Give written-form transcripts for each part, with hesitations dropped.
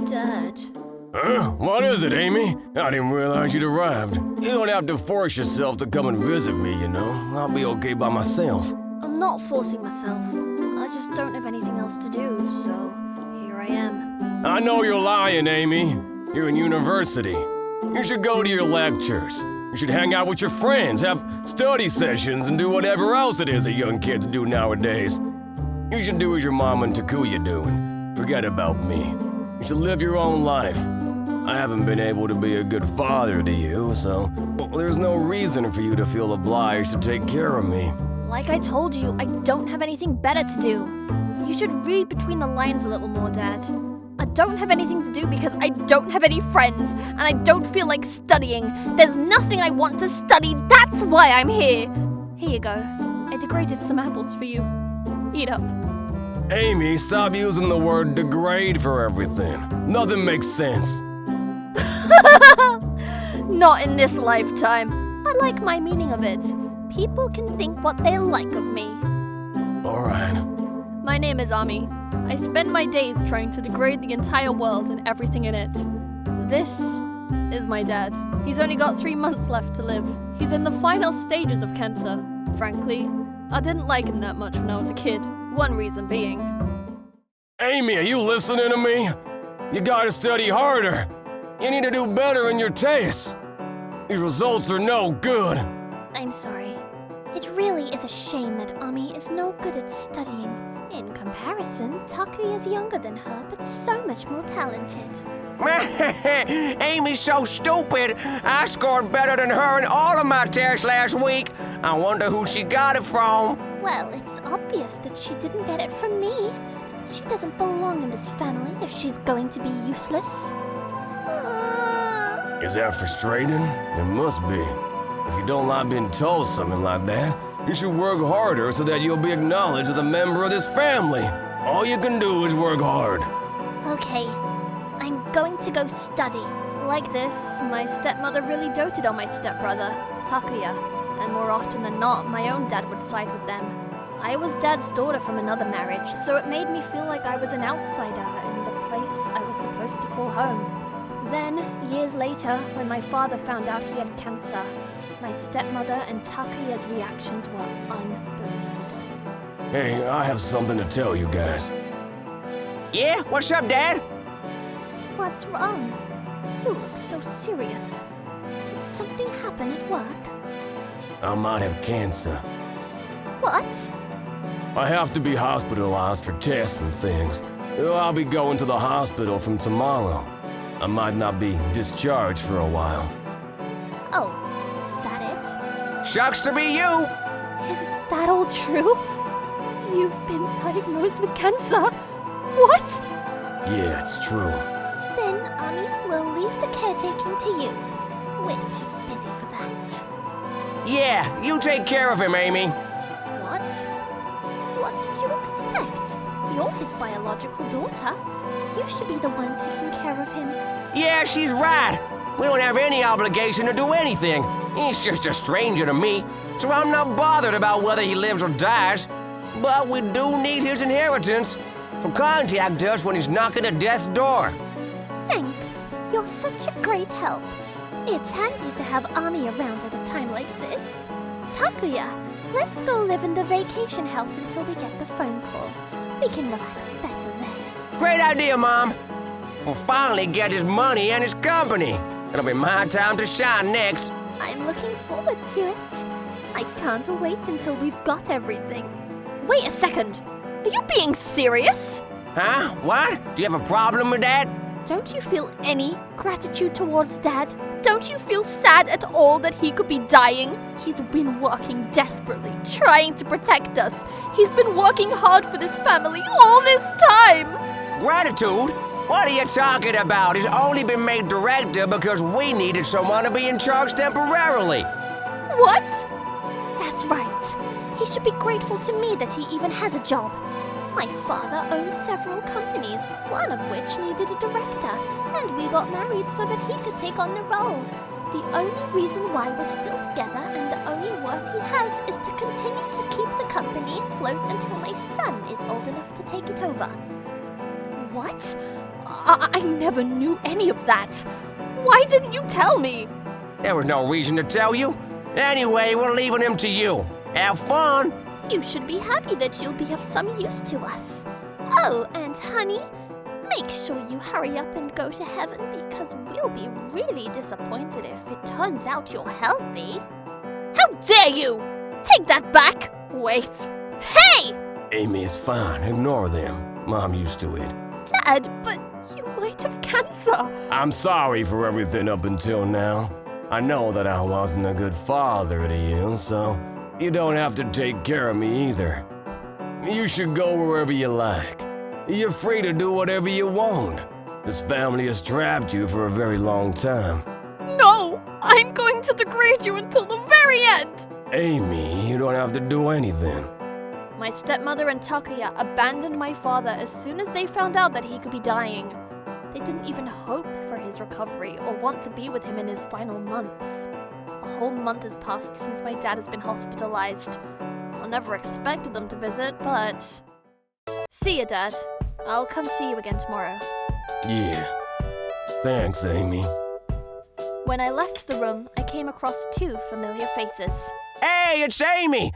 Dad. What is it, Amy? I didn't realize you'd arrived. You don't have to force yourself to come and visit me, you know. I'll be okay by myself. I'm not forcing myself. I just don't have anything else to do, so here I am. I know you're lying, Amy. You're in university. You should go to your lectures. You should hang out with your friends, have study sessions, and do whatever else it is that young kids do nowadays. You should do as your mom and Takuya do and forget about me. You should live your own life. I haven't been able to be a good father to you, so there's no reason for you to feel obliged to take care of me. Like I told you, I don't have anything better to do. You should read between the lines a little more, Dad. I don't have anything to do because I don't have any friends, and I don't feel like studying. There's nothing I want to study, that's why I'm here. Here you go. I degraded some apples for you. Eat up. Amy, stop using the word degrade for everything. Nothing makes sense. Not in this lifetime. I like my meaning of it. People can think what they like of me. Alright. My name is Ami. I spend my days trying to degrade the entire world and everything in it. This is my dad. He's only got 3 months left to live. He's in the final stages of cancer. Frankly, I didn't like him that much when I was a kid. One reason being... Amy, are you listening to me? You gotta study harder. You need to do better in your tests. These results are no good. I'm sorry. It really is a shame that Ami is no good at studying. In comparison, Takuya is younger than her, but so much more talented. Amy's so stupid. I scored better than her in all of my tests last week. I wonder who she got it from. Well, it's obvious that she didn't get it from me. She doesn't belong in this family if she's going to be useless. Is that frustrating? It must be. If you don't like being told something like that, you should work harder so that you'll be acknowledged as a member of this family. All you can do is work hard. Okay, I'm going to go study. Like this, my stepmother really doted on my stepbrother, Takuya, and more often than not, my own dad would side with them. I was Dad's daughter from another marriage, so it made me feel like I was an outsider in the place I was supposed to call home. Then, years later, when my father found out he had cancer, my stepmother and Takuya's reactions were unbelievable. Hey, I have something to tell you guys. Yeah? What's up, Dad? What's wrong? You look so serious. Did something happen at work? I might have cancer. What? I have to be hospitalized for tests and things. I'll be going to the hospital from tomorrow. I might not be discharged for a while. Oh, is that it? Shucks to be you. Is that all true? You've been diagnosed with cancer? What? Yeah, it's true. Then Ami will leave the caretaking to you. We're too busy for that. Yeah, you take care of him, Amy. What? What did you expect? You're his biological daughter. You should be the one taking care of him. Yeah, she's right. We don't have any obligation to do anything. He's just a stranger to me, so I'm not bothered about whether he lives or dies. But we do need his inheritance, so contact us when he's knocking at death's door. Thanks. You're such a great help. It's handy to have Ami around at a time like this. Takuya, let's go live in the vacation house until we get the phone call. We can relax better there. Great idea, Mom. We'll finally get his money and his company. It'll be my time to shine next. I'm looking forward to it. I can't wait until we've got everything. Wait a second. Are you being serious? Huh? What? Do you have a problem with that? Don't you feel any gratitude towards Dad? Don't you feel sad at all that he could be dying? He's been working desperately, trying to protect us. He's been working hard for this family all this time! Gratitude? What are you talking about? He's only been made director because we needed someone to be in charge temporarily. What? That's right. He should be grateful to me that he even has a job. My father owns several companies, one of which needed a director, and we got married so that he could take on the role. The only reason why we're still together and the only worth he has is to continue to keep the company afloat until my son is old enough to take it over. What? I never knew any of that. Why didn't you tell me? There was no reason to tell you. Anyway, we're leaving him to you. Have fun. You should be happy that you'll be of some use to us. Oh, and honey, make sure you hurry up and go to heaven because we'll be really disappointed if it turns out you're healthy. How dare you! Take that back! Wait. Hey! Amy is fine. Ignore them. Mom used to it. Dad, but you might have cancer. I'm sorry for everything up until now. I know that I wasn't a good father to you, so you don't have to take care of me either. You should go wherever you like. You're free to do whatever you want. This family has trapped you for a very long time. No! I'm going to degrade you until the very end! Amy, you don't have to do anything. My stepmother and Takuya abandoned my father as soon as they found out that he could be dying. They didn't even hope for his recovery or want to be with him in his final months. A whole month has passed since my dad has been hospitalized. I never expected them to visit, but... See ya, Dad. I'll come see you again tomorrow. Yeah. Thanks, Amy. When I left the room, I came across two familiar faces. Hey, it's Amy.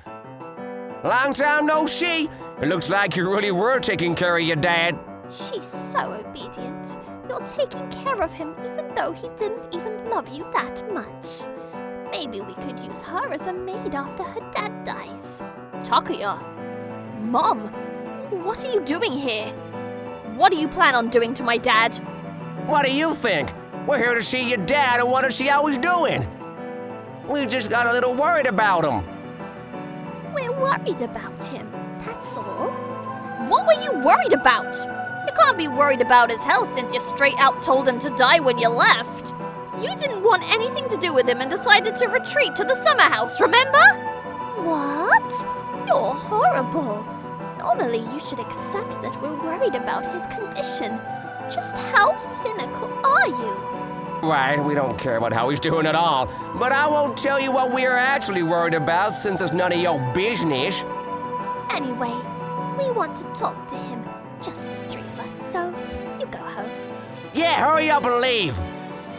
Long time no see. It looks like you really were taking care of your dad. She's so obedient. You're taking care of him even though he didn't even love you that much. Maybe we could use her as a maid after her dad dies. Takuya! Mom! What are you doing here? What do you plan on doing to my dad? What do you think? We're here to see your dad and want to see how he's doing. We just got a little worried about him. We're worried about him, that's all. What were you worried about? You can't be worried about his health since you straight out told him to die when you left. You didn't want anything to do with him and decided to retreat to the summer house, remember? What? You're horrible. Normally you should accept that we're worried about his condition. Just how cynical are you? Right, we don't care about how he's doing at all. But I won't tell you what we're actually worried about since it's none of your business. Anyway, we want to talk to him. Just the three of us, so you go home. Yeah, hurry up and leave.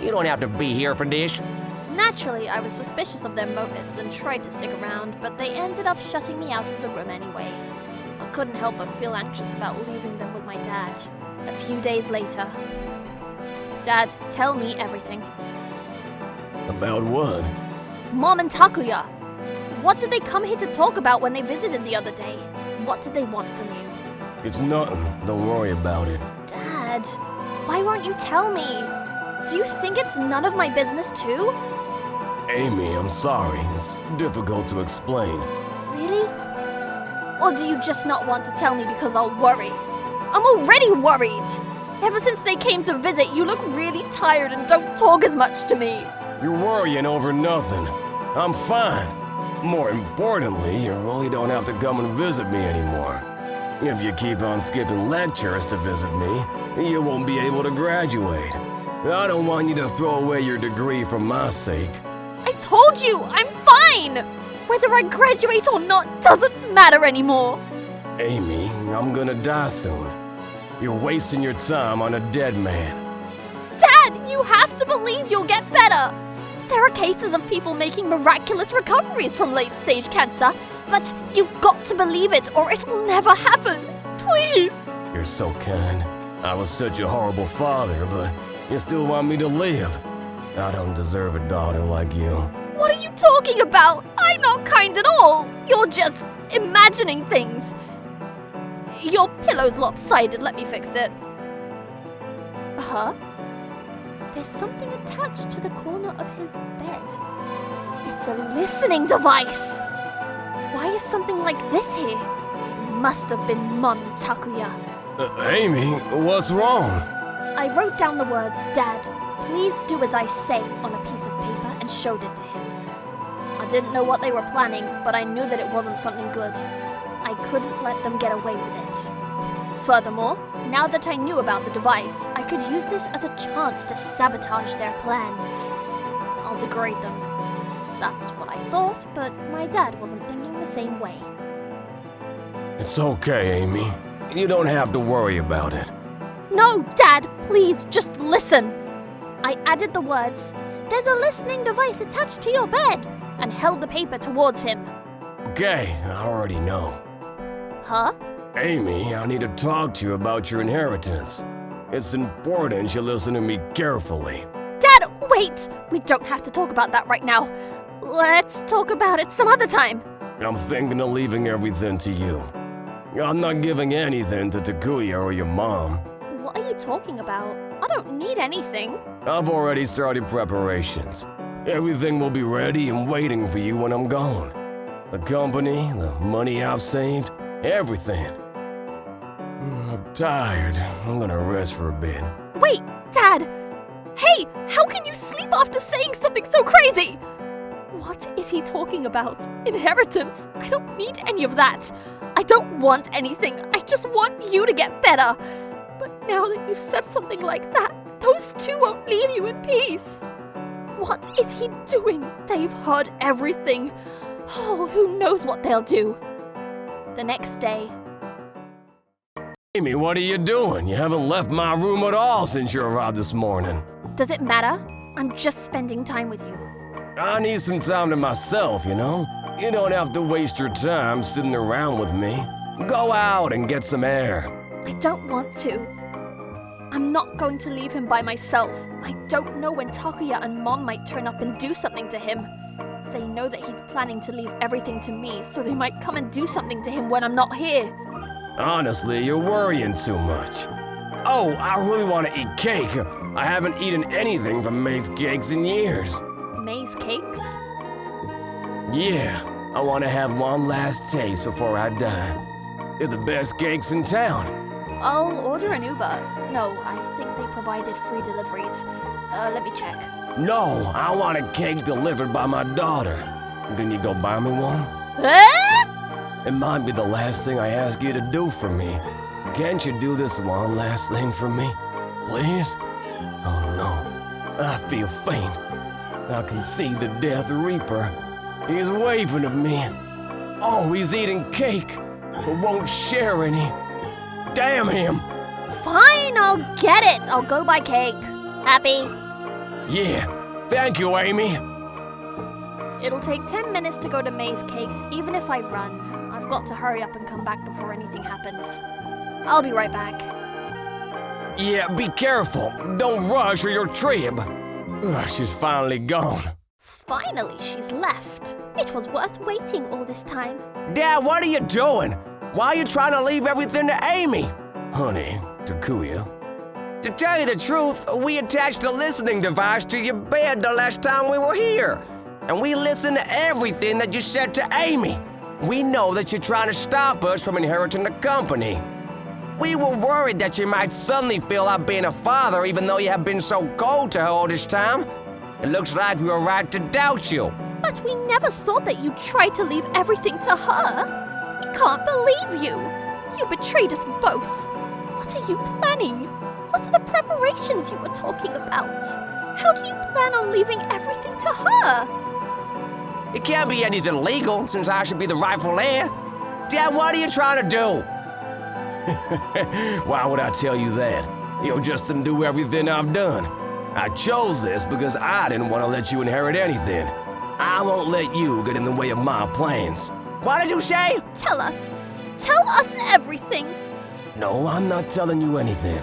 You don't have to be here for this. Naturally, I was suspicious of their motives and tried to stick around, but they ended up shutting me out of the room anyway. I couldn't help but feel anxious about leaving them with my dad. A few days later. Dad, tell me everything. About what? Mom and Takuya! What did they come here to talk about when they visited the other day? What did they want from you? It's nothing. Don't worry about it. Dad, why won't you tell me? Do you think it's none of my business too? Amy, I'm sorry. It's difficult to explain. Really? Or do you just not want to tell me because I'll worry? I'm already worried! Ever since they came to visit, you look really tired and don't talk as much to me. You're worrying over nothing. I'm fine. More importantly, you really don't have to come and visit me anymore. If you keep on skipping lectures to visit me, you won't be able to graduate. I don't want you to throw away your degree for my sake. I told you, I'm fine! Whether I graduate or not doesn't matter anymore. Amy, I'm gonna die soon. You're wasting your time on a dead man. Dad, you have to believe you'll get better. There are cases of people making miraculous recoveries from late-stage cancer, but you've got to believe it or it will never happen. Please! You're so kind. I was such a horrible father, but you still want me to live. I don't deserve a daughter like you. What are you talking about? I'm not kind at all. You're just imagining things. Your pillow's lopsided. Let me fix it. Huh? There's something attached to the corner of his bed. It's a listening device. Why is something like this here? It must have been Mom and Takuya. Amy, what's wrong? I wrote down the words, Dad, please do as I say on a piece of paper and showed it to him. I didn't know what they were planning, but I knew that it wasn't something good. I couldn't let them get away with it. Furthermore, now that I knew about the device, I could use this as a chance to sabotage their plans. I'll degrade them. That's what I thought, but my dad wasn't thinking the same way. It's okay, Amy. You don't have to worry about it. No, Dad, please, just listen. I added the words, "There's a listening device attached to your bed," and held the paper towards him. Okay, I already know. Huh? Amy, I need to talk to you about your inheritance. It's important you listen to me carefully. Dad, wait! We don't have to talk about that right now. Let's talk about it some other time. I'm thinking of leaving everything to you. I'm not giving anything to Takuya or your mom. What are you talking about? I don't need anything. I've already started preparations. Everything will be ready and waiting for you when I'm gone. The company, the money I've saved, everything. I'm tired. I'm gonna rest for a bit. Wait, Dad! Hey, how can you sleep after saying something so crazy? What is he talking about? Inheritance? I don't need any of that. I don't want anything. I just want you to get better. But now that you've said something like that, those two won't leave you in peace. What is he doing? They've heard everything. Oh, who knows what they'll do? The next day. Amy, what are you doing? You haven't left my room at all since you arrived this morning. Does it matter? I'm just spending time with you. I need some time to myself, you know? You don't have to waste your time sitting around with me. Go out and get some air. I don't want to. I'm not going to leave him by myself. I don't know when Takuya and Mom might turn up and do something to him. They know that he's planning to leave everything to me, so they might come and do something to him when I'm not here. Honestly, you're worrying too much. Oh, I really want to eat cake. I haven't eaten anything from May's Cakes in years. May's Cakes? Yeah, I want to have one last taste before I die. They're the best cakes in town. I'll order an Uber. No, I think they provided free deliveries. Let me check. No, I want a cake delivered by my daughter. Can you go buy me one? It might be the last thing I ask you to do for me. Can't you do this one last thing for me? Please? Oh no, I feel faint. I can see the Death Reaper. He's waving at me. Oh, he's eating cake, but won't share any. Damn him! Fine, I'll get it. I'll go buy cake. Happy? Yeah, thank you, Amy. It'll take 10 minutes to go to May's Cakes, even if I run. I've got to hurry up and come back before anything happens. I'll be right back. Yeah, be careful. Don't rush or you'll trip. Ugh, she's finally gone. Finally, she's left. It was worth waiting all this time. Dad, what are you doing? Why are you trying to leave everything to Amy? Honey, Takuya. To tell you the truth, we attached a listening device to your bed the last time we were here. And we listened to everything that you said to Amy. We know that you're trying to stop us from inheriting the company. We were worried that you might suddenly feel like being a father even though you have been so cold to her all this time. It looks like we were right to doubt you. But we never thought that you'd try to leave everything to her. We can't believe you. You betrayed us both. What are you planning? What are the preparations you were talking about? How do you plan on leaving everything to her? It can't be anything legal since I should be the rightful heir. Dad, what are you trying to do? Why would I tell you that? You'll just undo everything I've done. I chose this because I didn't want to let you inherit anything. I won't let you get in the way of my plans. What did you say? Tell us. Tell us everything. No, I'm not telling you anything.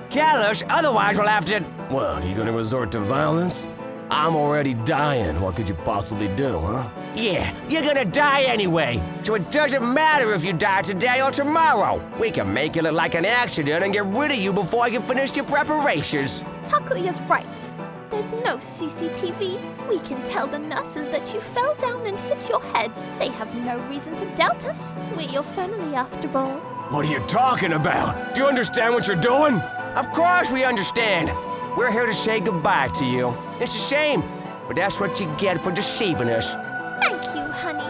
Tell us, otherwise we'll have to... What, are you gonna resort to violence? I'm already dying. What could you possibly do, huh? Yeah, you're gonna die anyway, so it doesn't matter if you die today or tomorrow. We can make it look like an accident and get rid of you before you finish your preparations. Takuya's right. There's no CCTV. We can tell the nurses that you fell down and hit your head. They have no reason to doubt us. We're your family after all. What are you talking about? Do you understand what you're doing? Of course we understand. We're here to say goodbye to you. It's a shame, but that's what you get for deceiving us. Thank you, honey.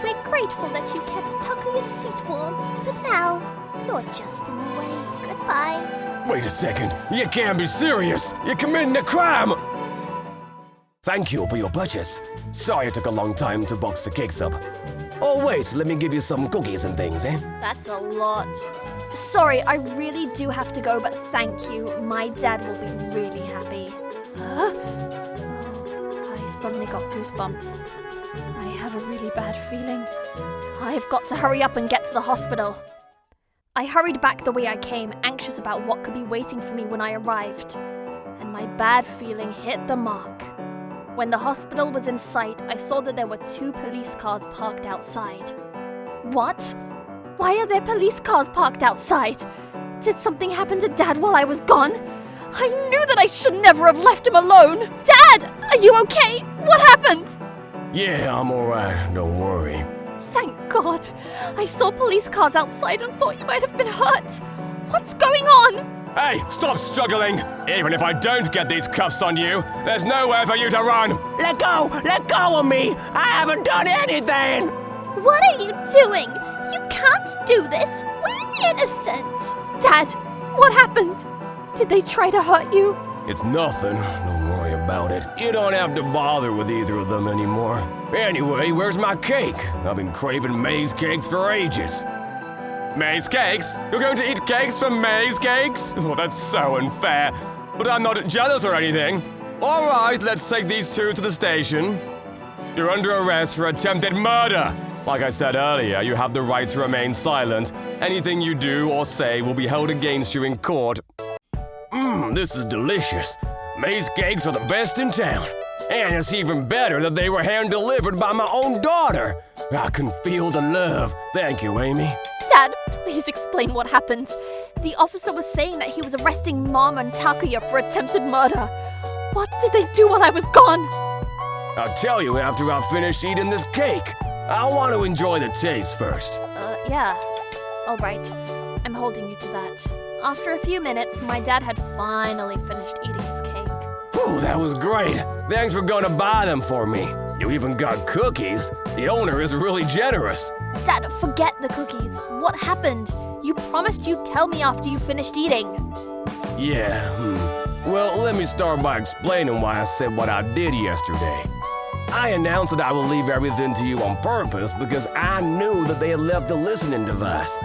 We're grateful that you kept Takuya's seat warm, but now you're just in the way. Goodbye. Wait a second. You can't be serious. You're committing a crime. Thank you for your purchase. Sorry it took a long time to box the cakes up. Oh wait, let me give you some cookies and things, eh? That's a lot. Sorry, I really do have to go, but thank you. My dad will be really happy. Huh? Oh, I suddenly got goosebumps. I have a really bad feeling. I've got to hurry up and get to the hospital. I hurried back the way I came, anxious about what could be waiting for me when I arrived. And my bad feeling hit the mark. When the hospital was in sight, I saw that there were 2 police cars parked outside. What? Why are there police cars parked outside? Did something happen to Dad while I was gone? I knew that I should never have left him alone! Dad! Are you okay? What happened? Yeah, I'm alright, don't worry. Thank God. I saw police cars outside and thought you might have been hurt. What's going on? Hey, stop struggling! Even if I don't get these cuffs on you, there's nowhere for you to run! Let go of me! I haven't done anything! What are you doing? You can't do this. We're innocent. Dad, what happened? Did they try to hurt you? It's nothing, don't worry about it. You don't have to bother with either of them anymore. Anyway, where's my cake? I've been craving maize cakes for ages. Maize cakes? You're going to eat cakes from maize cakes? Oh, that's so unfair. But I'm not jealous or anything. All right, let's take these 2 to the station. You're under arrest for attempted murder. Like I said earlier, you have the right to remain silent. Anything you do or say will be held against you in court. This is delicious. Maize cakes are the best in town. And it's even better that they were hand-delivered by my own daughter. I can feel the love. Thank you, Amy. Dad, please explain what happened. The officer was saying that he was arresting Mom and Takuya for attempted murder. What did they do while I was gone? I'll tell you after I've finished eating this cake. I want to enjoy the taste first. Yeah. All right. I'm holding you to that. After a few minutes, my dad had finally finished eating his cake. Phew, that was great. Thanks for going to buy them for me. You even got cookies. The owner is really generous. Dad, forget the cookies. What happened? You promised you'd tell me after you finished eating. Yeah, Well, let me start by explaining why I said what I did yesterday. I announced that I would leave everything to you on purpose because I knew that they had left a listening device.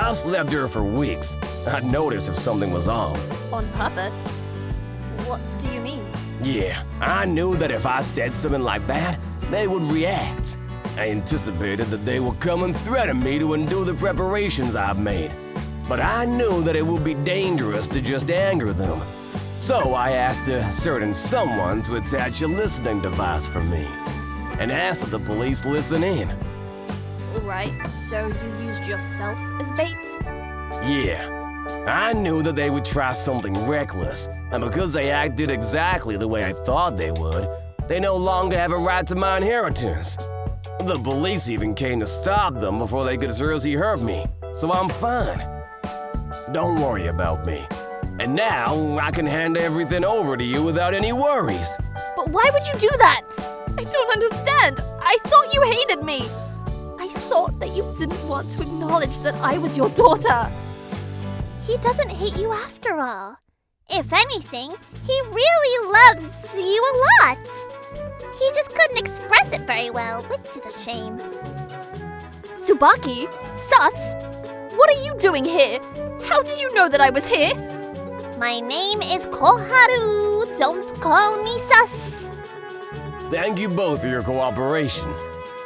I slept here for weeks. I'd notice if something was off. On purpose? What do you mean? Yeah, I knew that if I said something like that, they would react. I anticipated that they would come and threaten me to undo the preparations I've made. But I knew that it would be dangerous to just anger them. So I asked a certain someone to attach a listening device for me, and asked that the police listen in. Right, so you used yourself as bait? Yeah. I knew that they would try something reckless, and because they acted exactly the way I thought they would, they no longer have a right to my inheritance. The police even came to stop them before they could seriously hurt me, so I'm fine. Don't worry about me. And now I can hand everything over to you without any worries. But why would you do that? I don't understand. I thought you hated me. I thought that you didn't want to acknowledge that I was your daughter. He doesn't hate you after all. If anything, he really loves you a lot. He just couldn't express it very well, which is a shame. Tsubaki? Sus? What are you doing here? How did you know that I was here? My name is Koharu. Don't call me sus. Thank you both for your cooperation.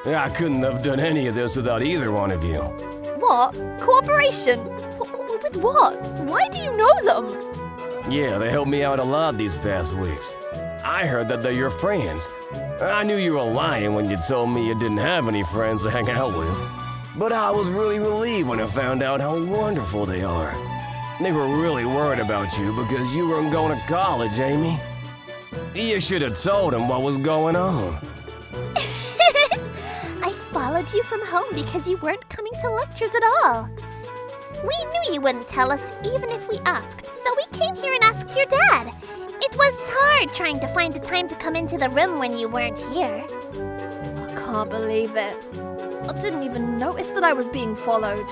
I couldn't have done any of this without either one of you. What? Cooperation? With what? Why do you know them? Yeah, they helped me out a lot these past weeks. I heard that they're your friends. I knew you were lying when you told me you didn't have any friends to hang out with. But I was really relieved when I found out how wonderful they are. They were really worried about you because you weren't going to college, Amy. You should have told them what was going on. I followed you from home because you weren't coming to lectures at all. We knew you wouldn't tell us even if we asked, so we came here and asked your dad. It was hard trying to find the time to come into the room when you weren't here. I can't believe it. I didn't even notice that I was being followed.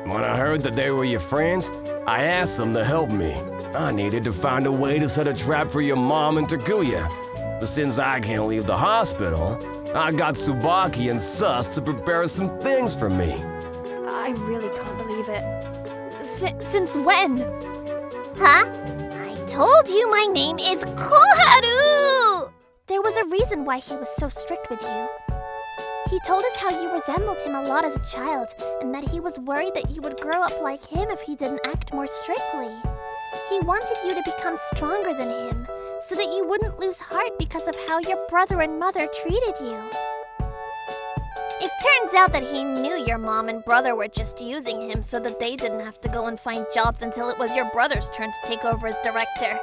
When I heard that they were your friends, I asked them to help me. I needed to find a way to set a trap for your mom and Takuya. But since I can't leave the hospital, I got Tsubaki and Sus to prepare some things for me. I really can't believe it. Since when? Huh? I told you my name is Koharu! There was a reason why he was so strict with you. He told us how you resembled him a lot as a child, and that he was worried that you would grow up like him if he didn't act more strictly. He wanted you to become stronger than him, so that you wouldn't lose heart because of how your brother and mother treated you. It turns out that he knew your mom and brother were just using him so that they didn't have to go and find jobs until it was your brother's turn to take over as director.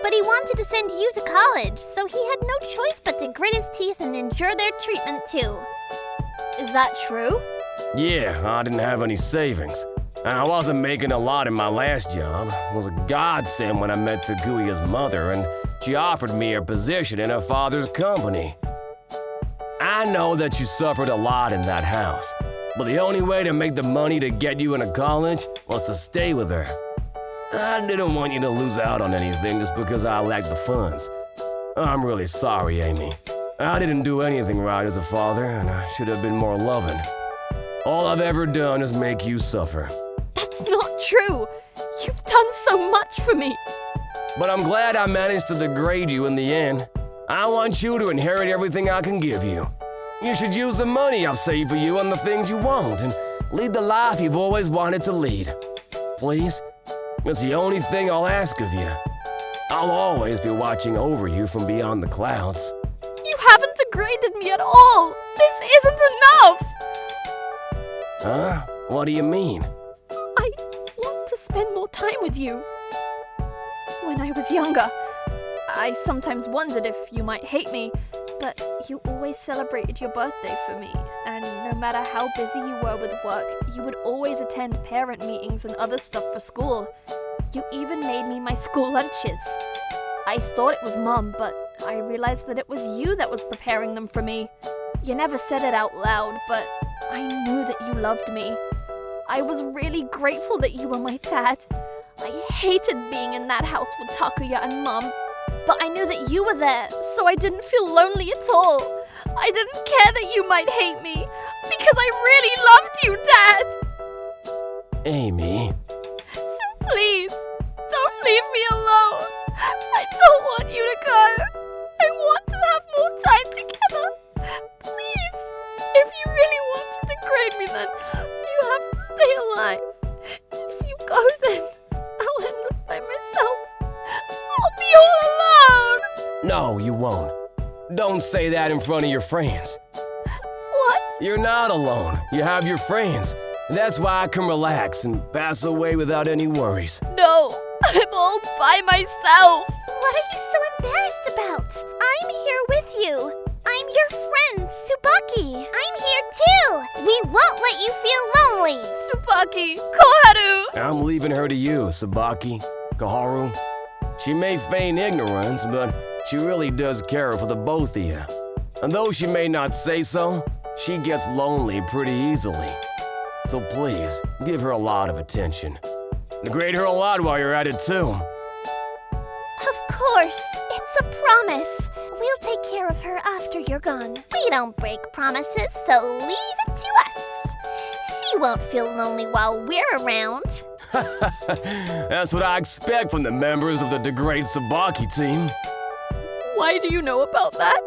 But he wanted to send you to college, so he had no choice but to grit his teeth and endure their treatment too. Is that true? Yeah, I didn't have any savings. I wasn't making a lot in my last job. It was a godsend when I met Takuya's mother, and she offered me a position in her father's company. I know that you suffered a lot in that house, but the only way to make the money to get you into college was to stay with her. I didn't want you to lose out on anything just because I lacked the funds. I'm really sorry, Amy. I didn't do anything right as a father, and I should have been more loving. All I've ever done is make you suffer. That's not true. You've done so much for me. But I'm glad I managed to degrade you in the end. I want you to inherit everything I can give you. You should use the money I've saved for you on the things you want and lead the life you've always wanted to lead. Please? It's the only thing I'll ask of you. I'll always be watching over you from beyond the clouds. You haven't degraded me at all. This isn't enough. Huh? What do you mean? I want to spend more time with you. When I was younger, I sometimes wondered if you might hate me, but you always celebrated your birthday for me, and no matter how busy you were with work, you would always attend parent meetings and other stuff for school. You even made me my school lunches. I thought it was Mom, but I realized that it was you that was preparing them for me. You never said it out loud, but I knew that you loved me. I was really grateful that you were my dad. I hated being in that house with Takuya and Mom, but I knew that you were there, so I didn't feel lonely at all. I didn't care that you might hate me, because I really loved you, Dad! Amy. So please, don't leave me alone. I don't want you to go. I want to have more time together. Please, if you really want to degrade me, then you have to stay alive. If you go, then I'll end up by myself. I'll be all alone. No, you won't. Don't say that in front of your friends. What? You're not alone. You have your friends. That's why I can relax and pass away without any worries. No, I'm all by myself. What are you so embarrassed about? I'm here with you. I'm your friend, Tsubaki. I'm here too. We won't let you feel lonely. Tsubaki, Koharu. I'm leaving her to you, Sabaki, Kaharu. She may feign ignorance, but she really does care for the both of you. And though she may not say so, she gets lonely pretty easily. So please, give her a lot of attention. Degrade her a lot while you're at it too. Of course. It's a promise. We'll take care of her after you're gone. We don't break promises, so leave it to us. She won't feel lonely while we're around. That's what I expect from the members of the Degrade Sabaki team. Why do you know about that?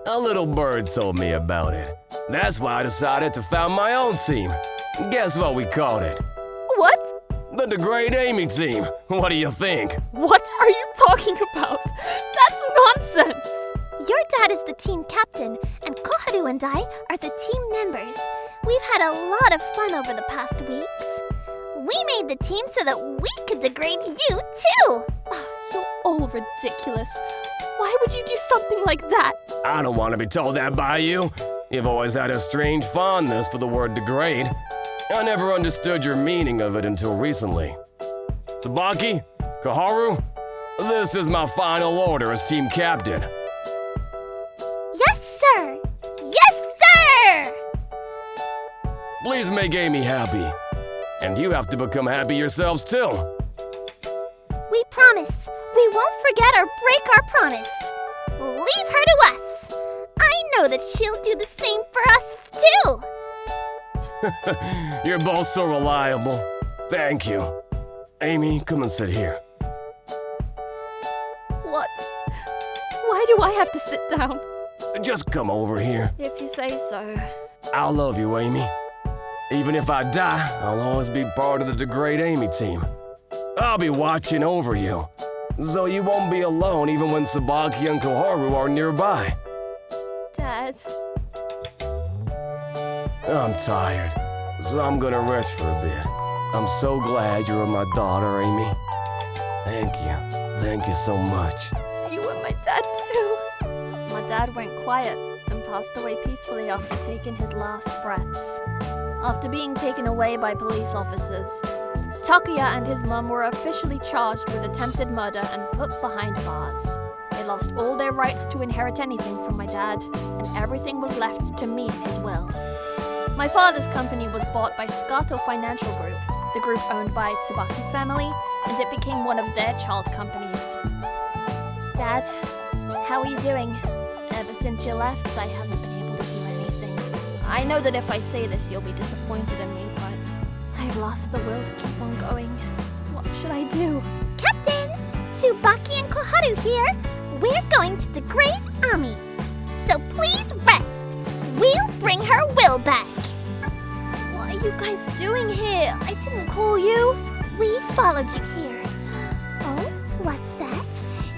A little bird told me about it. That's why I decided to found my own team. Guess what we called it? What? The Degrade Amy team. What do you think? What are you talking about? That's nonsense! Your dad is the team captain, and Koharu and I are the team members. We've had a lot of fun over the past weeks. We made the team so that we could degrade you, too! You're all ridiculous. Why would you do something like that? I don't want to be told that by you. You've always had a strange fondness for the word degrade. I never understood your meaning of it until recently. Tsubaki, Kaharu, this is my final order as team captain. Yes, sir! Yes, sir! Please make Amy happy. And you have to become happy yourselves too. We promise. We won't forget or break our promise. Leave her to us. I know that she'll do the same for us, too. You're both so reliable. Thank you. Amy, come and sit here. What? Why do I have to sit down? Just come over here. If you say so. I love you, Amy. Even if I die, I'll always be part of the Degrade Amy team. I'll be watching over you, so you won't be alone even when Sabaki and Koharu are nearby. Dad. I'm tired, so I'm gonna rest for a bit. I'm so glad you're my daughter, Amy. Thank you. Thank you so much. You were my dad too. My dad went quiet and passed away peacefully after taking his last breaths. After being taken away by police officers, Takuya and his mum were officially charged with attempted murder and put behind bars. They lost all their rights to inherit anything from my dad, and everything was left to me in his will. My father's company was bought by Scato Financial Group, the group owned by Tsubaki's family, and it became one of their child companies. Dad, how are you doing? Ever since you left, I haven't been able to do anything. I know that if I say this, you'll be disappointed in me, but I've lost the will to keep on going. What should I do? Captain! Tsubaki and Koharu here. We're going to degrade Ami. So please rest. We'll bring her will back. What are you guys doing here? I didn't call you. We followed you here. Oh, what's that?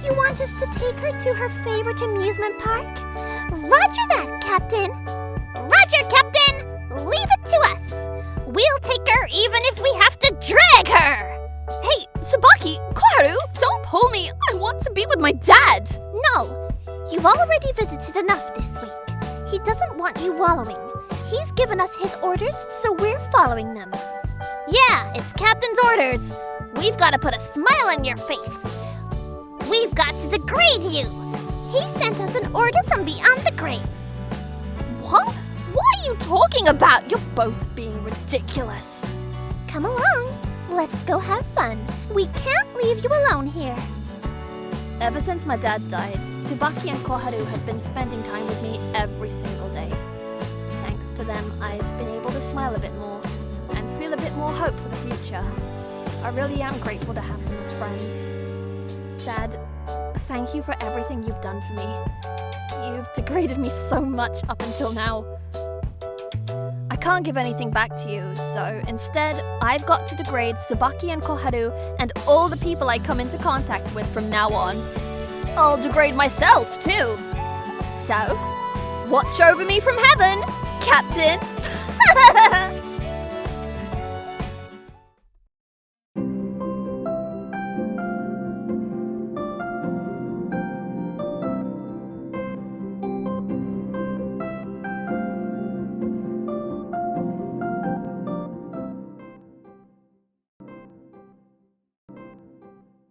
You want us to take her to her favorite amusement park? Roger that, Captain. Roger, Captain! Leave it to us. We'll take her even if we have to drag her. Hey, Tsubaki, Koharu, don't pull me. I want to be with my dad. No, you've already visited enough this week. He doesn't want you wallowing. He's given us his orders, so we're following them. Yeah, it's Captain's orders. We've got to put a smile on your face. We've got to degrade you. He sent us an order from beyond the grave. What? What are you talking about? You're both being ridiculous. Come along. Let's go have fun. We can't leave you alone here. Ever since my dad died, Tsubaki and Koharu have been spending time with me every single day. Thanks to them, I've been able to smile a bit more and feel a bit more hope for the future. I really am grateful to have them as friends. Dad, thank you for everything you've done for me. You've degraded me so much up until now. I can't give anything back to you, so instead, I've got to degrade Tsubaki and Koharu and all the people I come into contact with from now on. I'll degrade myself, too. So, watch over me from heaven, Captain!